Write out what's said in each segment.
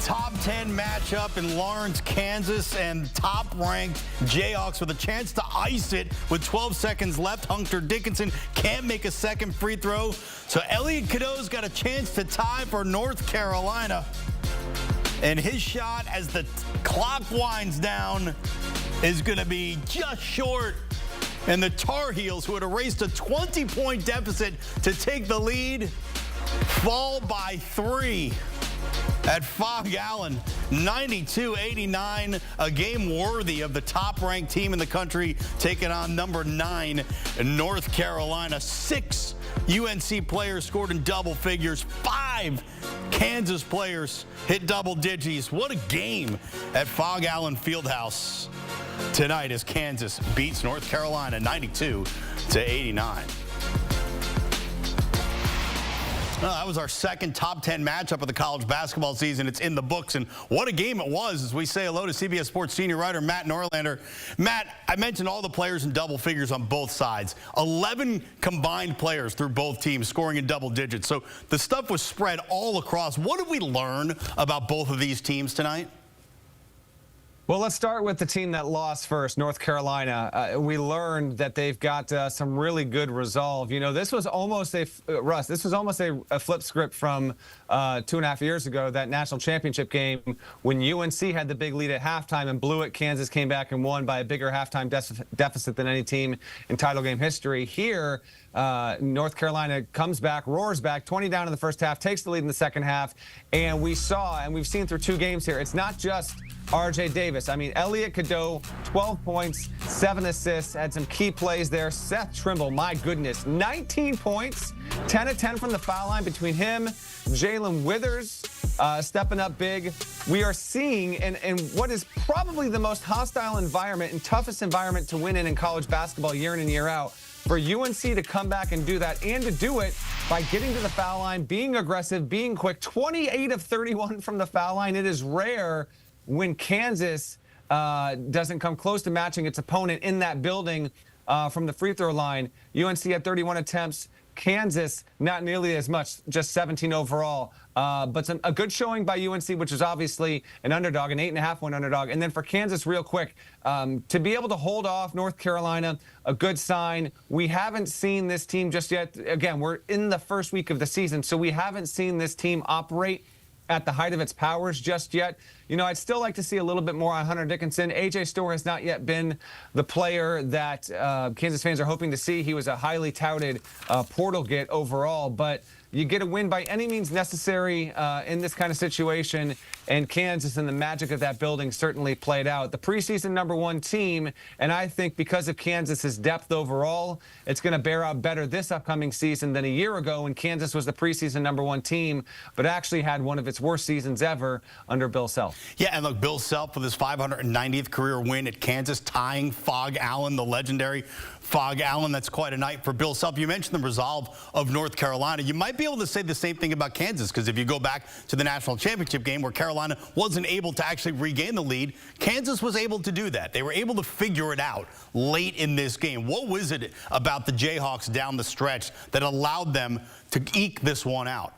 top 10 matchup in Lawrence, Kansas, and top-ranked Jayhawks with a chance to ice it with 12 seconds left. Hunter Dickinson can't make a second free throw, so Elliot Cadeau's got a chance to tie for North Carolina. And his shot, as the clock winds down, is going to be just short. And the Tar Heels, who had erased a 20-point deficit to take the lead, fall by 3 at Fog Allen, 92-89, a game worthy of the top-ranked team in the country, taking on number 9 North Carolina. 6 UNC players scored in double figures. 5 Kansas players hit double digits. What a game at Fog Allen Fieldhouse tonight as Kansas beats North Carolina 92-89. Well, that was our second top 10 matchup of the college basketball season. It's in the books, and what a game it was as we say hello to CBS Sports senior writer Matt Norlander. Matt, I mentioned all the players in double figures on both sides. 11 combined players through both teams scoring in double digits. So the stuff was spread all across. What did we learn about both of these teams tonight? Well, let's start with the team that lost first, North Carolina. We learned that they've got some really good resolve. You know, this was almost a flip script from 2.5 years ago, that national championship game when UNC had the big lead at halftime and blew it. Kansas came back and won by a bigger halftime deficit than any team in title game history. Here, North Carolina comes back, roars back, 20 down in the first half, takes the lead in the second half, and we saw, and we've seen through 2 games here, it's not just R.J. Davis. I mean, Elliot Cadeau, 12 points, 7 assists, had some key plays there. Seth Trimble, my goodness, 19 points, 10 of 10 from the foul line between him, Jalen Withers stepping up big. We are seeing in what is probably the most hostile environment and toughest environment to win in college basketball year in and year out, for UNC to come back and do that, and to do it by getting to the foul line, being aggressive, being quick. 28 of 31 from the foul line. It is rare when Kansas doesn't come close to matching its opponent in that building from the free throw line. UNC had 31 attempts. Kansas, not nearly as much, just 17 overall. But a good showing by UNC, which is obviously an underdog, an 8.5-point underdog. And then for Kansas, real quick, to be able to hold off North Carolina, a good sign. We haven't seen this team just yet. Again, we're in the first week of the season, so we haven't seen this team operate at the height of its powers just yet. You know, I'd still like to see a little bit more on Hunter Dickinson. A.J. Storr has not yet been the player that Kansas fans are hoping to see. He was a highly touted portal get overall, but you get a win by any means necessary in this kind of situation, and Kansas and the magic of that building certainly played out. The preseason #1 team, and I think because of Kansas's depth overall, it's going to bear out better this upcoming season than a year ago when Kansas was the preseason #1 team, but actually had one of its worst seasons ever under Bill Self. Yeah, and look, Bill Self with his 590th career win at Kansas, tying Fog Allen, the legendary Fog Allen. That's quite a night for Bill Self. You mentioned the resolve of North Carolina. You might be able to say the same thing about Kansas, because if you go back to the national championship game where Carolina wasn't able to actually regain the lead, Kansas was able to do that. They were able to figure it out late in this game. What was it about the Jayhawks down the stretch that allowed them to eke this one out?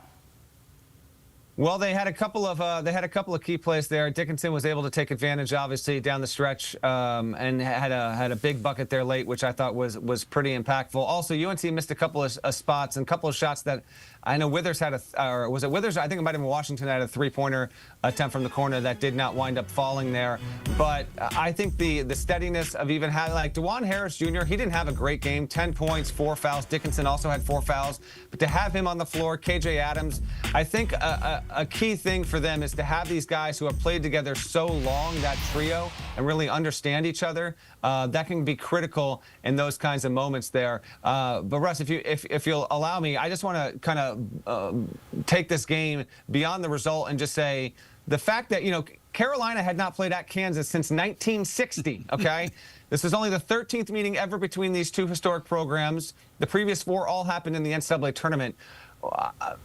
Well, they had a couple of key plays there. Dickinson was able to take advantage, obviously, down the stretch, and had a big bucket there late, which I thought was pretty impactful. Also, UNC missed a couple of spots and a couple of shots that I know Withers had or was it Withers? I think it might have been Washington had a 3-pointer attempt from the corner that did not wind up falling there. But I think the steadiness of even having, like, DeJuan Harris Jr., he didn't have a great game. 10 points, 4 fouls. Dickinson also had 4 fouls. But to have him on the floor, KJ Adams, I think a key thing for them is to have these guys who have played together so long, that trio, and really understand each other. That can be critical in those kinds of moments there. But Russ, if you'll allow me, I just want to kind of take this game beyond the result and just say the fact that, you know, Carolina had not played at Kansas since 1960, okay? This is only the 13th meeting ever between these two historic programs. The previous 4 all happened in the NCAA tournament.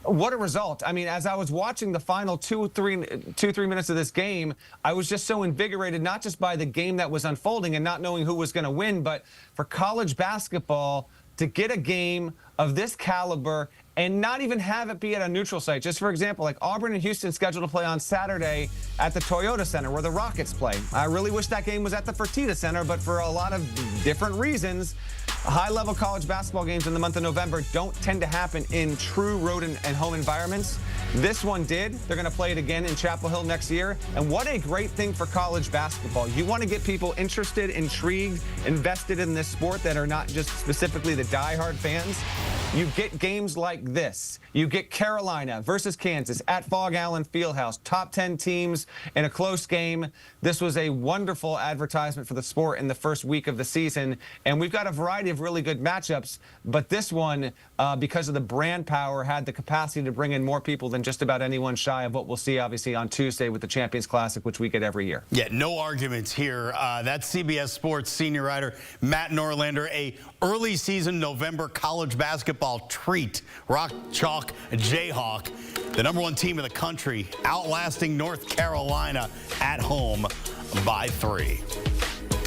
What a result. I mean, as I was watching the final 2-3 minutes of this game, I was just so invigorated, not just by the game that was unfolding and not knowing who was going to win, but for college basketball to get a game of this caliber and not even have it be at a neutral site. Just for example, like Auburn and Houston scheduled to play on Saturday at the Toyota Center where the Rockets play. I really wish that game was at the Fertitta Center, but for a lot of different reasons, high-level college basketball games in the month of November don't tend to happen in true road and home environments. This one did. They're going to play it again in Chapel Hill next year. And what a great thing for college basketball. You want to get people interested, intrigued, invested in this sport that are not just specifically the diehard fans. You get games like this. You get Carolina versus Kansas at Fog Allen Fieldhouse. Top 10 teams in a close game. This was a wonderful advertisement for the sport in the first week of the season. And we've got a variety of really good matchups. But this one, because of the brand power, had the capacity to bring in more people than just about anyone shy of what we'll see, obviously, on Tuesday with the Champions Classic, which we get every year. Yeah, no arguments here. That's CBS Sports senior writer Matt Norlander. A early season November college basketball treat. Rock Chalk Jayhawk, the #1 team in the country, outlasting North Carolina at home by 3.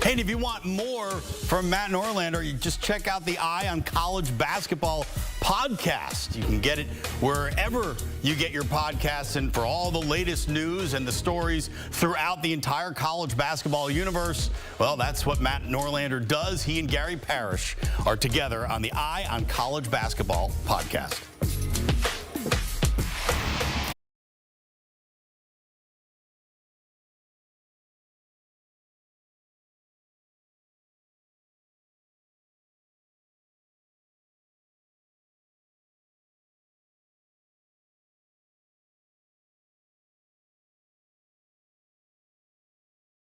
Hey, and if you want more from Matt Norlander, you just check out the Eye on College Basketball podcast. You can get it wherever you get your podcasts, and for all the latest news and the stories throughout the entire college basketball universe, well, that's what Matt Norlander does. He and Gary Parrish are together on the Eye on College Basketball podcast.